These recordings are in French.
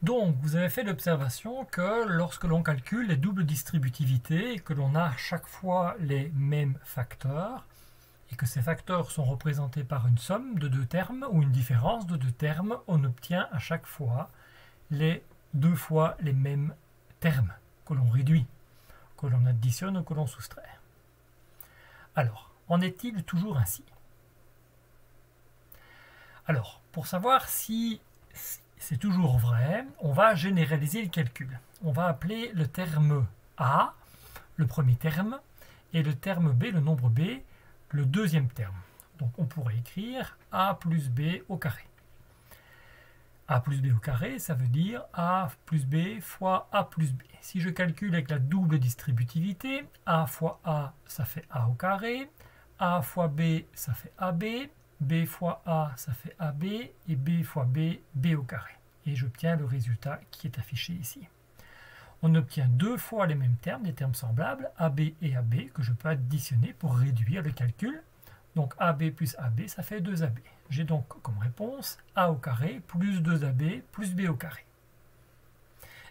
Donc, vous avez fait l'observation que lorsque l'on calcule les doubles distributivités et que l'on a à chaque fois les mêmes facteurs, et que ces facteurs sont représentés par une somme de deux termes ou une différence de deux termes, on obtient à chaque fois les deux fois les mêmes termes que l'on réduit, que l'on additionne ou que l'on soustrait. Alors, en est-il toujours ainsi? Alors, pour savoir si c'est toujours vrai, on va généraliser le calcul. On va appeler le terme A, le premier terme, et le terme B, le nombre B, le deuxième terme. Donc on pourrait écrire A plus B au carré. A plus B au carré, ça veut dire A plus B fois A plus B. Si je calcule avec la double distributivité, A fois A, ça fait A au carré, A fois B, ça fait AB, B fois A, ça fait AB, et B fois B, B au carré. Et j'obtiens le résultat qui est affiché ici. On obtient deux fois les mêmes termes, des termes semblables, AB et AB, que je peux additionner pour réduire le calcul. Donc AB plus AB, ça fait 2AB. J'ai donc comme réponse A au carré plus 2AB plus B au carré.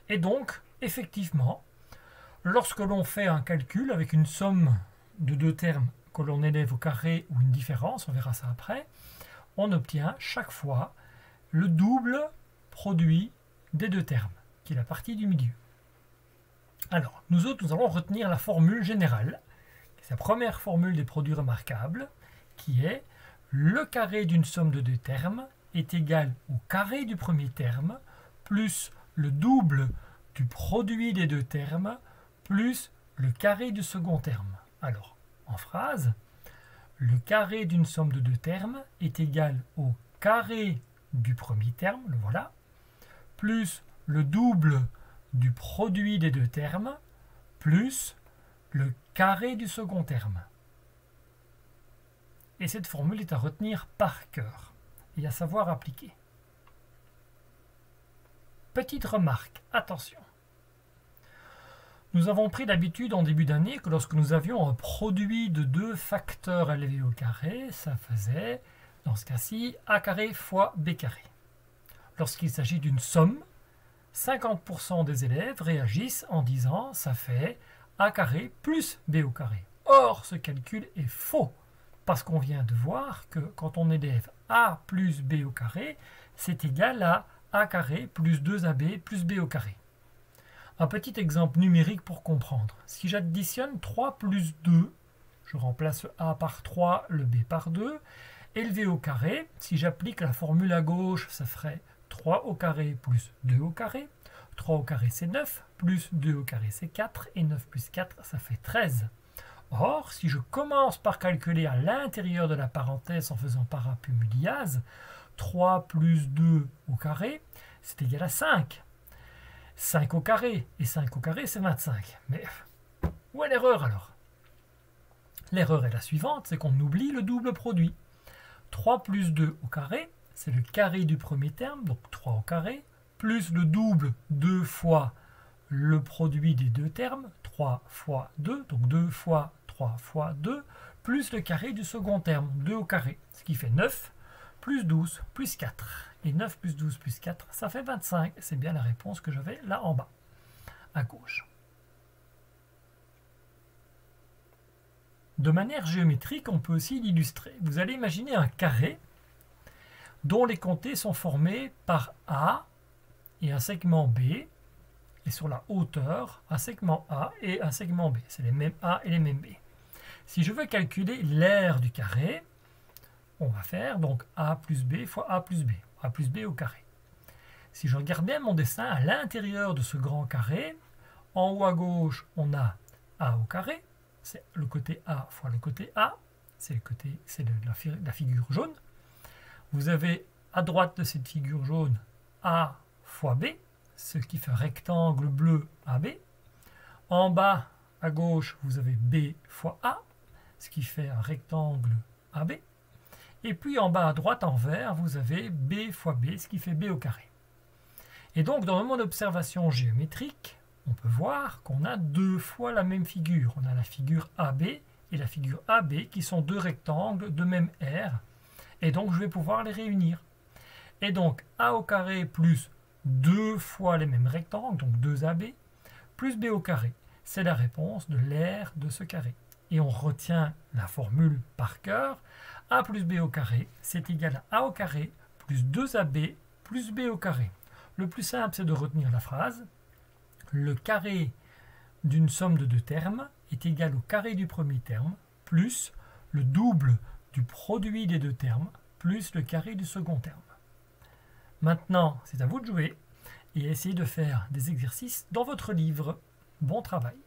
Et donc, effectivement, lorsque l'on fait un calcul avec une somme de deux termes que l'on élève au carré ou une différence, on verra ça après, on obtient chaque fois le double produit des deux termes, qui est la partie du milieu. Alors, nous autres, nous allons retenir la formule générale, c'est la première formule des produits remarquables, qui est le carré d'une somme de deux termes est égal au carré du premier terme plus le double du produit des deux termes plus le carré du second terme. Alors, en phrase, le carré d'une somme de deux termes est égal au carré du premier terme, le voilà, plus le double du produit des deux termes plus le carré du second terme. Et cette formule est à retenir par cœur et à savoir appliquer. Petite remarque, attention. Nous avons pris l'habitude en début d'année que lorsque nous avions un produit de deux facteurs élevés au carré, ça faisait, dans ce cas-ci, A carré fois B carré. Lorsqu'il s'agit d'une somme, 50% des élèves réagissent en disant ça fait A carré plus B au carré. Or, ce calcul est faux, parce qu'on vient de voir que quand on élève A plus B au carré, c'est égal à A carré plus 2AB plus B au carré. Un petit exemple numérique pour comprendre. Si j'additionne 3 plus 2, je remplace le A par 3, le B par 2, élevé au carré, si j'applique la formule à gauche, ça ferait 3 au carré plus 2 au carré. 3 au carré c'est 9, plus 2 au carré c'est 4, et 9 plus 4 ça fait 13. Or, si je commence par calculer à l'intérieur de la parenthèse en faisant parapumuliase, 3 plus 2 au carré, c'est égal à 5. 5 au carré, et 5 au carré c'est 25. Mais où est l'erreur alors? L'erreur est la suivante, c'est qu'on oublie le double produit. 3 plus 2 au carré, c'est le carré du premier terme, donc 3 au carré, plus le double 2 fois le produit des deux termes, 3 fois 2, donc 2 fois 3 fois 2, plus le carré du second terme, 2 au carré, ce qui fait 9, plus 12, plus 4. Et 9 plus 12 plus 4, ça fait 25. C'est bien la réponse que j'avais là en bas, à gauche. De manière géométrique, on peut aussi l'illustrer. Vous allez imaginer un carré dont les côtés sont formés par A et un segment B, et sur la hauteur, un segment A et un segment B. C'est les mêmes A et les mêmes B. Si je veux calculer l'aire du carré, on va faire donc A plus B fois A plus B. A plus B au carré. Si je regarde bien mon dessin, à l'intérieur de ce grand carré, en haut à gauche, on a A au carré, c'est le côté A fois le côté A, c'est la figure jaune. Vous avez à droite de cette figure jaune A fois B, ce qui fait un rectangle bleu AB. En bas à gauche, vous avez B fois A, ce qui fait un rectangle AB. Et puis en bas à droite, en vert, vous avez B fois B, ce qui fait B au carré. Et donc, dans mon observation géométrique, on peut voir qu'on a deux fois la même figure. On a la figure AB et la figure AB, qui sont deux rectangles de même aire. Et donc, je vais pouvoir les réunir. Et donc, A au carré plus 2 fois les mêmes rectangles, donc 2AB, plus B au carré. C'est la réponse de l'aire de ce carré. Et on retient la formule par cœur. A plus B au carré, c'est égal à A au carré plus 2AB plus B au carré. Le plus simple, c'est de retenir la phrase. Le carré d'une somme de deux termes est égal au carré du premier terme plus le double du produit des deux termes plus le carré du second terme. Maintenant, c'est à vous de jouer et essayez de faire des exercices dans votre livre. Bon travail!